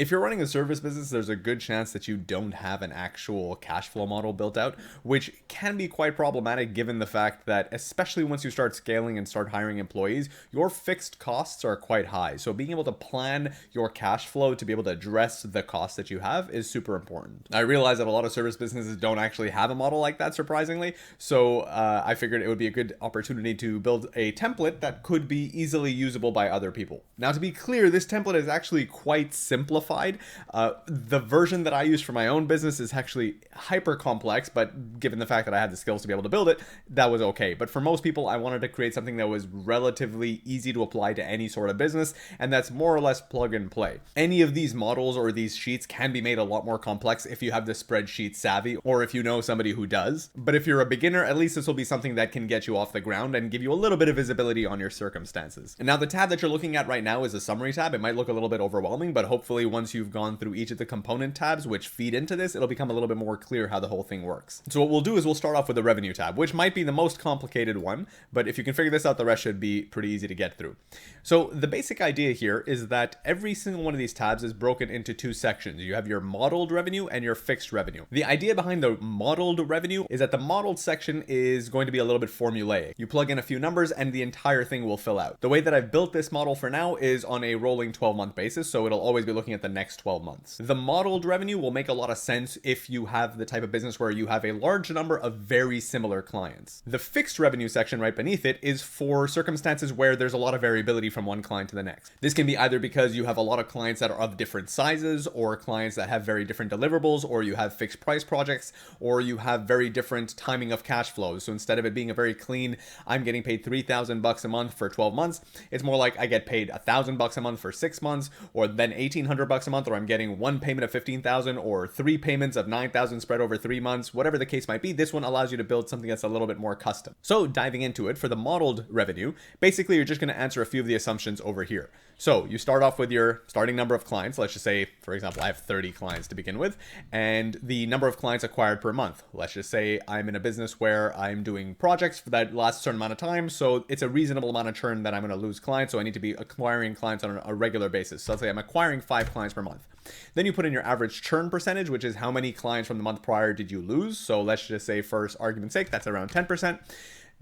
If you're running a service business, there's a good chance that you don't have an actual cash flow model built out, which can be quite problematic given the fact that, especially once you start scaling and start hiring employees, your fixed costs are quite high. So being able to plan your cash flow to be able to address the costs that you have is super important. I realize that a lot of service businesses don't actually have a model like that, surprisingly. So I figured it would be a good opportunity to build a template that could be easily usable by other people. Now, to be clear, this template is actually quite simplified. The version that I use for my own business is actually hyper complex, but given the fact that I had the skills to be able to build it, that was okay. But for most people, I wanted to create something that was relatively easy to apply to any sort of business, and that's more or less plug and play. Any of these models or these sheets can be made a lot more complex if you have the spreadsheet savvy or if you know somebody who does. But if you're a beginner, at least this will be something that can get you off the ground and give you a little bit of visibility on your circumstances. And now the tab that you're looking at right now is a summary tab. It might look a little bit overwhelming, but hopefully once you've gone through each of the component tabs which feed into this, it'll become a little bit more clear how the whole thing works. So what we'll do is we'll start off with the revenue tab, which might be the most complicated one, but if you can figure this out, the rest should be pretty easy to get through. So the basic idea here is that every single one of these tabs is broken into two sections. You have your modeled revenue and your fixed revenue. The idea behind the modeled revenue is that the modeled section is going to be a little bit formulaic. You plug in a few numbers and the entire thing will fill out. The way that I've built this model for now is on a rolling 12-month basis, so it'll always be looking at the next 12 months. The modeled revenue will make a lot of sense if you have the type of business where you have a large number of very similar clients. The fixed revenue section right beneath it is for circumstances where there's a lot of variability from one client to the next. This can be either because you have a lot of clients that are of different sizes, or clients that have very different deliverables, or you have fixed price projects, or you have very different timing of cash flows. So instead of it being a very clean, I'm getting paid $3,000 a month for 12 months, it's more like I get paid $1,000 a month for 6 months, or then $1,800 a month, or I'm getting one payment of $15,000 or 3 payments of $9,000 spread over 3 months, whatever the case might be. This one allows you to build something that's a little bit more custom. So diving into it, for the modeled revenue, basically you're just going to answer a few of the assumptions over here. So you start off with your starting number of clients. Let's just say, for example, I have 30 clients to begin with, and the number of clients acquired per month. Let's just say I'm in a business where I'm doing projects that last a certain amount of time, so it's a reasonable amount of churn that I'm going to lose clients, so I need to be acquiring clients on a regular basis. So let's say I'm acquiring 5 clients per month. Then you put in your average churn percentage, which is how many clients from the month prior did you lose. So let's just say, for argument's sake, that's around 10%.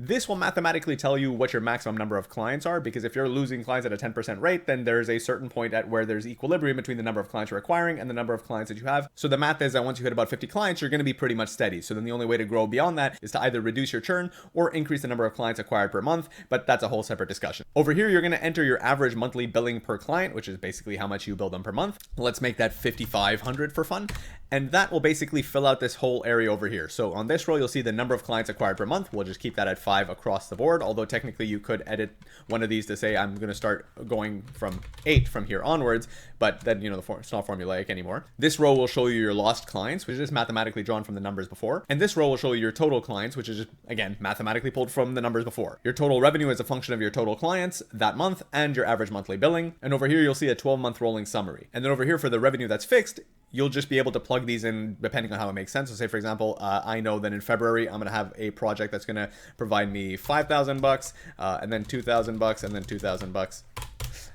This will mathematically tell you what your maximum number of clients are, because if you're losing clients at a 10% rate, then there's a certain point at where there's equilibrium between the number of clients you're acquiring and the number of clients that you have. So the math is that once you hit about 50 clients, you're going to be pretty much steady. So then the only way to grow beyond that is to either reduce your churn or increase the number of clients acquired per month, but that's a whole separate discussion. Over here, you're going to enter your average monthly billing per client, which is basically how much you bill them per month. Let's make that $5,500 for fun. And that will basically fill out this whole area over here. So on this row, you'll see the number of clients acquired per month. We'll just keep that at 5 across the board. Although technically you could edit one of these to say, I'm going to start going from 8 from here onwards, but then, it's not formulaic anymore. This row will show you your lost clients, which is just mathematically drawn from the numbers before. And this row will show you your total clients, which is just, again, mathematically pulled from the numbers before. Your total revenue is a function of your total clients that month and your average monthly billing. And over here, you'll see a 12-month rolling summary. And then over here for the revenue that's fixed, you'll just be able to plug these in depending on how it makes sense. So say, for example, I know that in February, I'm going to have a project that's going to provide me $5,000 and then $2,000 and then $2,000.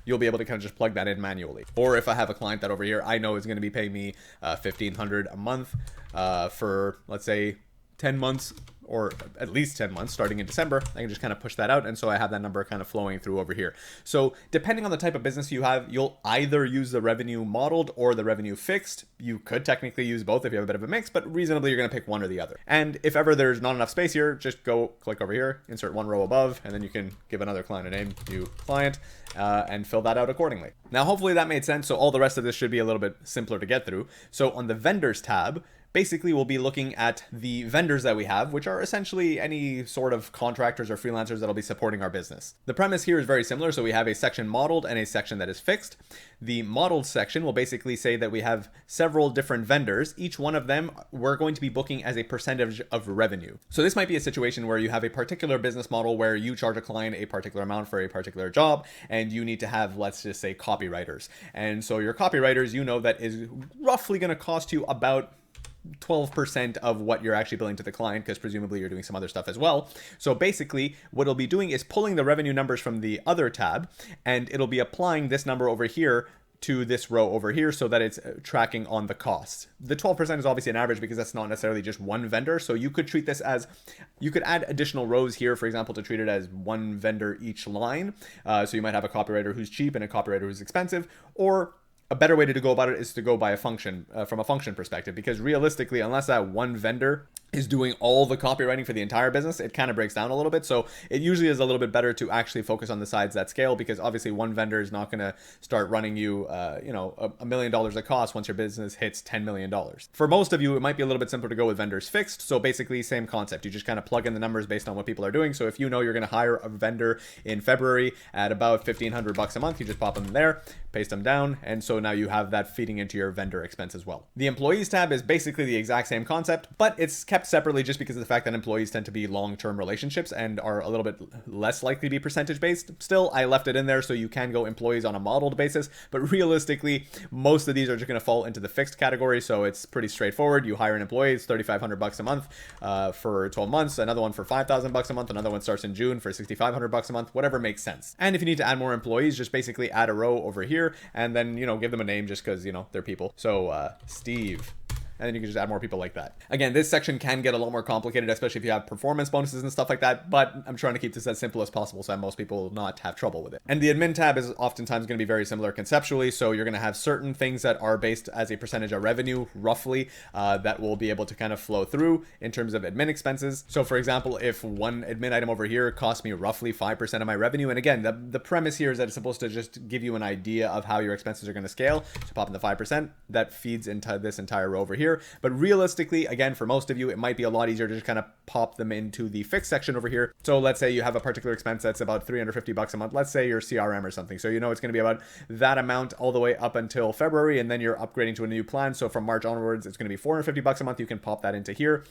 You'll be able to kind of just plug that in manually. Or if I have a client that over here I know is going to be paying me $1,500 a month for, let's say, 10 months, or at least 10 months starting in December, I can just kind of push that out. And so I have that number kind of flowing through over here. So depending on the type of business you have, you'll either use the revenue modeled or the revenue fixed. You could technically use both if you have a bit of a mix, but reasonably you're going to pick one or the other. And if ever there's not enough space here, just go click over here, insert one row above, and then you can give another client a name, new client, and fill that out accordingly. Now, hopefully that made sense. So all the rest of this should be a little bit simpler to get through. So on the vendors tab, basically we'll be looking at the vendors that we have, which are essentially any sort of contractors or freelancers that'll be supporting our business. The premise here is very similar. So we have a section modeled and a section that is fixed. The modeled section will basically say that we have several different vendors. Each one of them we're going to be booking as a percentage of revenue. So this might be a situation where you have a particular business model where you charge a client a particular amount for a particular job, and you need to have, let's just say, copywriters. And so your copywriters, that is roughly going to cost you about 12% of what you're actually billing to the client, because presumably you're doing some other stuff as well. So basically what it'll be doing is pulling the revenue numbers from the other tab, and it'll be applying this number over here to this row over here so that it's tracking on the cost. The 12% is obviously an average because that's not necessarily just one vendor. So you could treat this as, you could add additional rows here, for example, to treat it as one vendor each line. So you might have a copywriter who's cheap and a copywriter who's expensive, or a better way to go about it is to go by a function, from a function perspective, because realistically, unless that one vendor is doing all the copywriting for the entire business, it kind of breaks down a little bit. So it usually is a little bit better to actually focus on the sides that scale, because obviously one vendor is not going to start running you, $1 million of cost once your business hits $10 million. For most of you, it might be a little bit simpler to go with vendors fixed. So basically same concept. You just kind of plug in the numbers based on what people are doing. So if you know you're going to hire a vendor in February at about $1,500 a month, you just pop them there, paste them down. And so now you have that feeding into your vendor expense as well. The employees tab is basically the exact same concept, but it's kept separately just because of the fact that employees tend to be long-term relationships and are a little bit less likely to be percentage based. Still, I left it in there so you can go employees on a modeled basis, but realistically, most of these are just going to fall into the fixed category. So it's pretty straightforward. You hire an employee, it's $3,500 a month for 12 months, another one for $5,000 a month, another one starts in June for $6,500 a month, whatever makes sense. And if you need to add more employees, just basically add a row over here and then, give them a name just because, they're people. So Steve. And then you can just add more people like that. Again, this section can get a lot more complicated, especially if you have performance bonuses and stuff like that, but I'm trying to keep this as simple as possible so that most people will not have trouble with it. And the admin tab is oftentimes going to be very similar conceptually. So you're going to have certain things that are based as a percentage of revenue, roughly, that will be able to kind of flow through in terms of admin expenses. So for example, if one admin item over here costs me roughly 5% of my revenue, and again, the premise here is that it's supposed to just give you an idea of how your expenses are going to scale. So pop in the 5%, that feeds into this entire row over here. But realistically, again, for most of you, it might be a lot easier to just kind of pop them into the fixed section over here. So let's say you have a particular expense that's about $350 a month. Let's say your CRM or something. So it's going to be about that amount all the way up until February, and then you're upgrading to a new plan. So from March onwards, it's going to be $450 a month. You can pop that into here.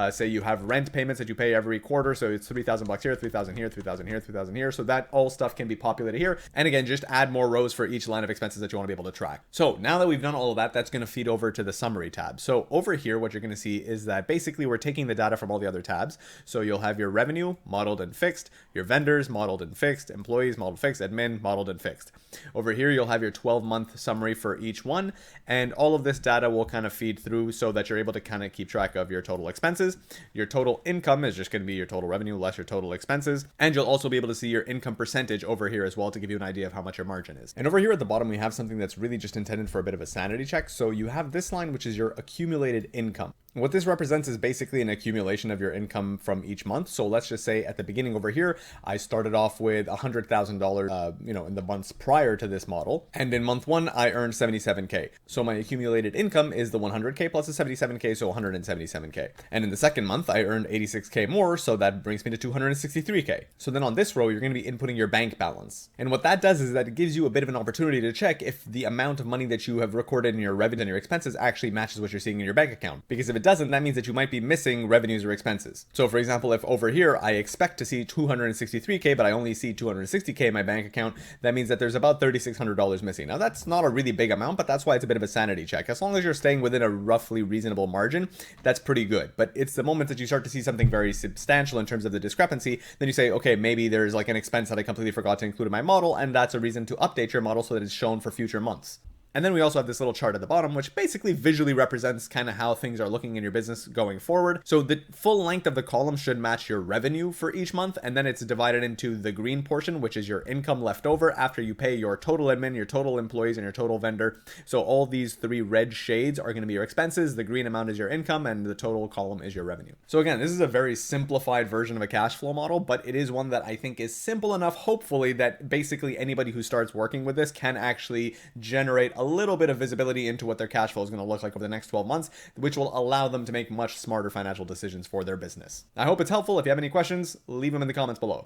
Say you have rent payments that you pay every quarter. So it's $3,000 here, $3,000 here, $3,000 here, $3,000 here. So that all stuff can be populated here. And again, just add more rows for each line of expenses that you want to be able to track. So now that we've done all of that, that's going to feed over to the summary tab. So over here, what you're going to see is that basically we're taking the data from all the other tabs. So you'll have your revenue modeled and fixed, your vendors modeled and fixed, employees modeled, fixed, admin modeled and fixed. Over here, you'll have your 12-month summary for each one. And all of this data will kind of feed through so that you're able to kind of keep track of your total expenses. Your total income is just going to be your total revenue less your total expenses. And you'll also be able to see your income percentage over here as well to give you an idea of how much your margin is. And over here at the bottom, we have something that's really just intended for a bit of a sanity check. So you have this line, which is your accumulated income. What this represents is basically an accumulation of your income from each month. So let's just say at the beginning over here, I started off with $100,000, in the months prior to this model. And in month one, I earned 77K. So my accumulated income is the 100K plus the 77K, so 177K. And in the second month, I earned 86K more. So that brings me to 263K. So then on this row, you're going to be inputting your bank balance. And what that does is that it gives you a bit of an opportunity to check if the amount of money that you have recorded in your revenue and your expenses actually matches what you're seeing in your bank account. Because if it doesn't, that means that you might be missing revenues or expenses. So for example, if over here I expect to see 263K, but I only see 260K in my bank account, that means that there's about $3,600 missing. Now that's not a really big amount, but that's why it's a bit of a sanity check. As long as you're staying within a roughly reasonable margin, that's pretty good. But it's the moment that you start to see something very substantial in terms of the discrepancy, then you say, okay, maybe there's like an expense that I completely forgot to include in my model, and that's a reason to update your model so that it's shown for future months. And then we also have this little chart at the bottom, which basically visually represents kind of how things are looking in your business going forward. So the full length of the column should match your revenue for each month. And then it's divided into the green portion, which is your income left over after you pay your total admin, your total employees, and your total vendor. So all these three red shades are going to be your expenses. The green amount is your income, and the total column is your revenue. So again, this is a very simplified version of a cash flow model, but it is one that I think is simple enough, hopefully, that basically anybody who starts working with this can actually generate a little bit of visibility into what their cash flow is going to look like over the next 12 months, which will allow them to make much smarter financial decisions for their business. I hope it's helpful. If you have any questions, leave them in the comments below.